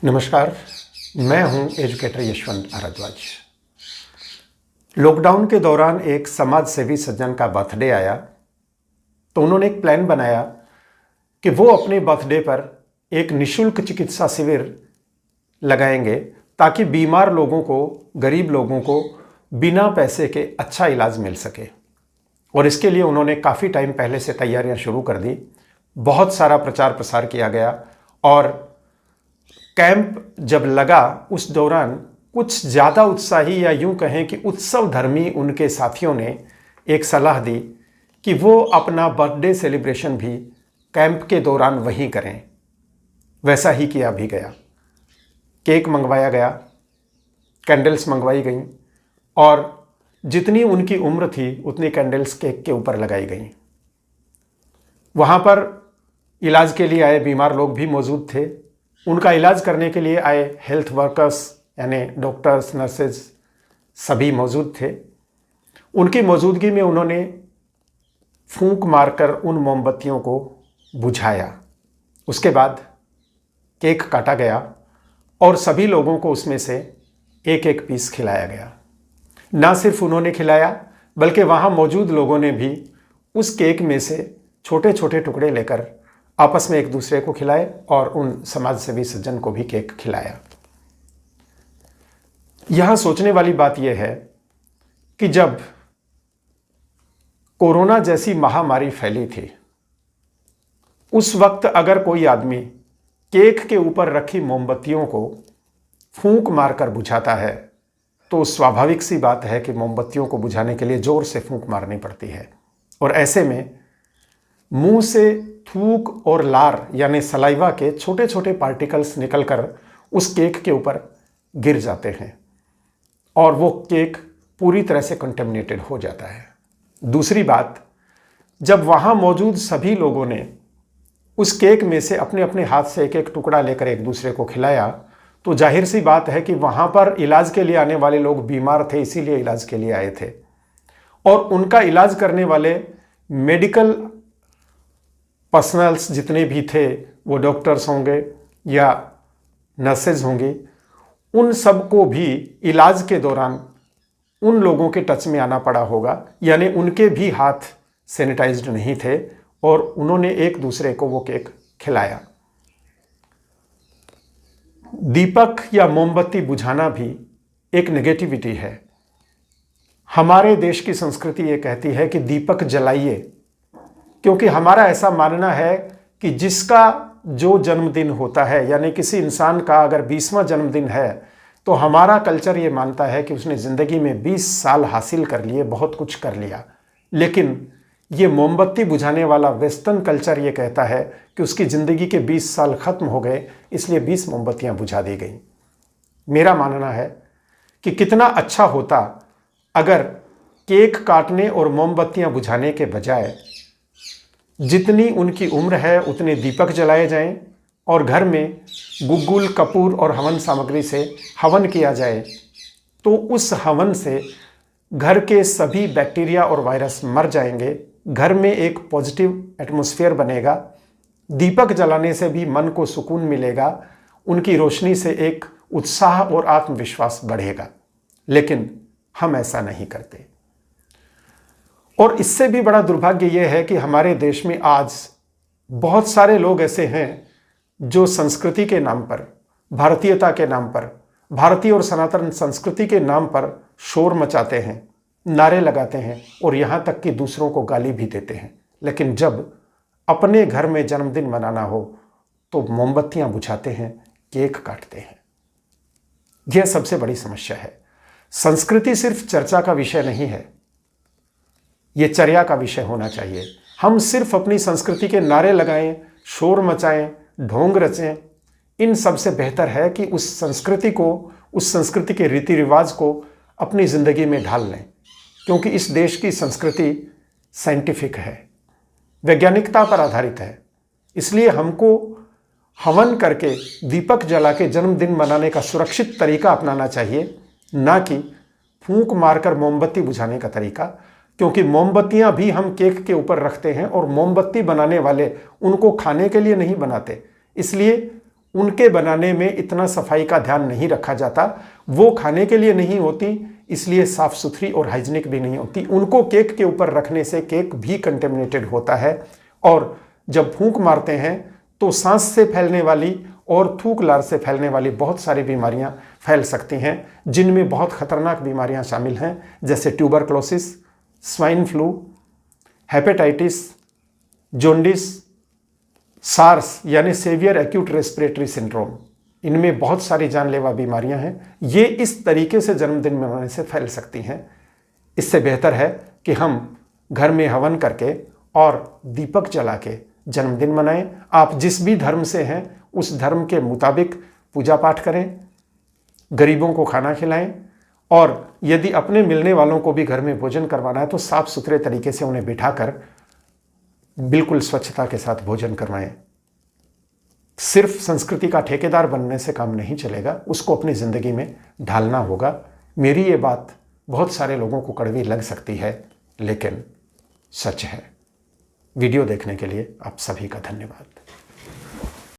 नमस्कार, मैं हूं एजुकेटर यशवंत भारद्वाज। लॉकडाउन के दौरान एक समाज सेवी सज्जन का बर्थडे आया तो उन्होंने एक प्लान बनाया कि वो अपने बर्थडे पर एक निःशुल्क चिकित्सा शिविर लगाएंगे ताकि बीमार लोगों को, गरीब लोगों को बिना पैसे के अच्छा इलाज मिल सके। और इसके लिए उन्होंने काफ़ी टाइम पहले से तैयारियां शुरू कर दी। बहुत सारा प्रचार प्रसार किया गया और कैंप जब लगा उस दौरान कुछ ज़्यादा उत्साही या यूं कहें कि उत्सव धर्मी उनके साथियों ने एक सलाह दी कि वो अपना बर्थडे सेलिब्रेशन भी कैंप के दौरान वहीं करें। वैसा ही किया भी गया। केक मंगवाया गया, कैंडल्स मंगवाई गईं और जितनी उनकी उम्र थी उतनी कैंडल्स केक के ऊपर लगाई गईं। वहाँ पर इलाज के लिए आए बीमार लोग भी मौजूद थे। उनका इलाज करने के लिए आए हेल्थ वर्कर्स यानी डॉक्टर्स, नर्सेज सभी मौजूद थे। उनकी मौजूदगी में उन्होंने फूंक मारकर उन मोमबत्तियों को बुझाया। उसके बाद केक काटा गया और सभी लोगों को उसमें से एक एक पीस खिलाया गया। ना सिर्फ उन्होंने खिलाया बल्कि वहाँ मौजूद लोगों ने भी उस केक में से छोटे छोटे टुकड़े लेकर आपस में एक दूसरे को खिलाए और उन समाज सेवी सज्जन को भी केक खिलाया। यहां सोचने वाली बात यह है कि जब कोरोना जैसी महामारी फैली थी उस वक्त अगर कोई आदमी केक के ऊपर रखी मोमबत्तियों को फूंक मारकर बुझाता है तो स्वाभाविक सी बात है कि मोमबत्तियों को बुझाने के लिए जोर से फूंक मारनी पड़ती है। और ऐसे में मुंह से थूक और लार यानी सलाइवा के छोटे छोटे पार्टिकल्स निकलकर उस केक के ऊपर गिर जाते हैं और वो केक पूरी तरह से कंटेमिनेटेड हो जाता है। दूसरी बात, जब वहाँ मौजूद सभी लोगों ने उस केक में से अपने अपने हाथ से एक एक टुकड़ा लेकर एक दूसरे को खिलाया तो जाहिर सी बात है कि वहाँ पर इलाज के लिए आने वाले लोग बीमार थे, इसीलिए इलाज के लिए आए थे। और उनका इलाज करने वाले मेडिकल पर्सनल्स जितने भी थे, वो डॉक्टर्स होंगे या नर्सेज होंगी, उन सबको भी इलाज के दौरान उन लोगों के टच में आना पड़ा होगा, यानी उनके भी हाथ सैनिटाइज्ड नहीं थे और उन्होंने एक दूसरे को वो केक खिलाया। दीपक या मोमबत्ती बुझाना भी एक नेगेटिविटी है। हमारे देश की संस्कृति ये कहती है कि दीपक जलाइए, क्योंकि हमारा ऐसा मानना है कि जिसका जो जन्मदिन होता है यानी किसी इंसान का अगर 20वां जन्मदिन है तो हमारा कल्चर ये मानता है कि उसने ज़िंदगी में 20 साल हासिल कर लिए, बहुत कुछ कर लिया। लेकिन ये मोमबत्ती बुझाने वाला वेस्टर्न कल्चर ये कहता है कि उसकी ज़िंदगी के 20 साल ख़त्म हो गए, इसलिए 20 मोमबत्तियाँ बुझा दी गई। मेरा मानना है कि कितना अच्छा होता अगर केक काटने और मोमबत्तियाँ बुझाने के बजाय जितनी उनकी उम्र है उतने दीपक जलाए जाएं और घर में गुग्गुल, कपूर और हवन सामग्री से हवन किया जाए तो उस हवन से घर के सभी बैक्टीरिया और वायरस मर जाएंगे। घर में एक पॉजिटिव एटमॉस्फेयर बनेगा। दीपक जलाने से भी मन को सुकून मिलेगा, उनकी रोशनी से एक उत्साह और आत्मविश्वास बढ़ेगा। लेकिन हम ऐसा नहीं करते। और इससे भी बड़ा दुर्भाग्य यह है कि हमारे देश में आज बहुत सारे लोग ऐसे हैं जो संस्कृति के नाम पर, भारतीयता के नाम पर, भारतीय और सनातन संस्कृति के नाम पर शोर मचाते हैं, नारे लगाते हैं और यहाँ तक कि दूसरों को गाली भी देते हैं। लेकिन जब अपने घर में जन्मदिन मनाना हो तो मोमबत्तियाँ बुझाते हैं, केक काटते हैं। यह सबसे बड़ी समस्या है। संस्कृति सिर्फ चर्चा का विषय नहीं है, ये चर्या का विषय होना चाहिए। हम सिर्फ अपनी संस्कृति के नारे लगाएं, शोर मचाएं, ढोंग रचें, इन सब से बेहतर है कि उस संस्कृति को, उस संस्कृति के रीति रिवाज को अपनी ज़िंदगी में ढाल लें। क्योंकि इस देश की संस्कृति साइंटिफिक है, वैज्ञानिकता पर आधारित है। इसलिए हमको हवन करके, दीपक जला के जन्मदिन मनाने का सुरक्षित तरीका अपनाना चाहिए, ना कि फूंक मारकर मोमबत्ती बुझाने का तरीका। क्योंकि मोमबत्तियां भी हम केक के ऊपर रखते हैं और मोमबत्ती बनाने वाले उनको खाने के लिए नहीं बनाते, इसलिए उनके बनाने में इतना सफाई का ध्यान नहीं रखा जाता। वो खाने के लिए नहीं होती, इसलिए साफ सुथरी और हाइजीनिक भी नहीं होती। उनको केक के ऊपर रखने से केक भी कंटेमिनेटेड होता है, और जब फूंक मारते हैं तो सांस से फैलने वाली और थूक लार से फैलने वाली बहुत सारी बीमारियां फैल सकती हैं, जिनमें बहुत खतरनाक बीमारियां शामिल हैं, जैसे tuberculosis, swine flu, hepatitis, jaundice, SARS यानी सेवियर एक्यूट रेस्पिरेटरी सिंड्रोम। इनमें बहुत सारी जानलेवा बीमारियां हैं। ये इस तरीके से जन्मदिन मनाने से फैल सकती हैं। इससे बेहतर है कि हम घर में हवन करके और दीपक जला के जन्मदिन मनाएं। आप जिस भी धर्म से हैं उस धर्म के मुताबिक पूजा पाठ करें, गरीबों को खाना खिलाएं, और यदि अपने मिलने वालों को भी घर में भोजन करवाना है तो साफ सुथरे तरीके से उन्हें बिठाकर बिल्कुल स्वच्छता के साथ भोजन करवाएं। सिर्फ संस्कृति का ठेकेदार बनने से काम नहीं चलेगा, उसको अपनी जिंदगी में ढालना होगा। मेरी ये बात बहुत सारे लोगों को कड़वी लग सकती है, लेकिन सच है। वीडियो देखने के लिए आप सभी का धन्यवाद।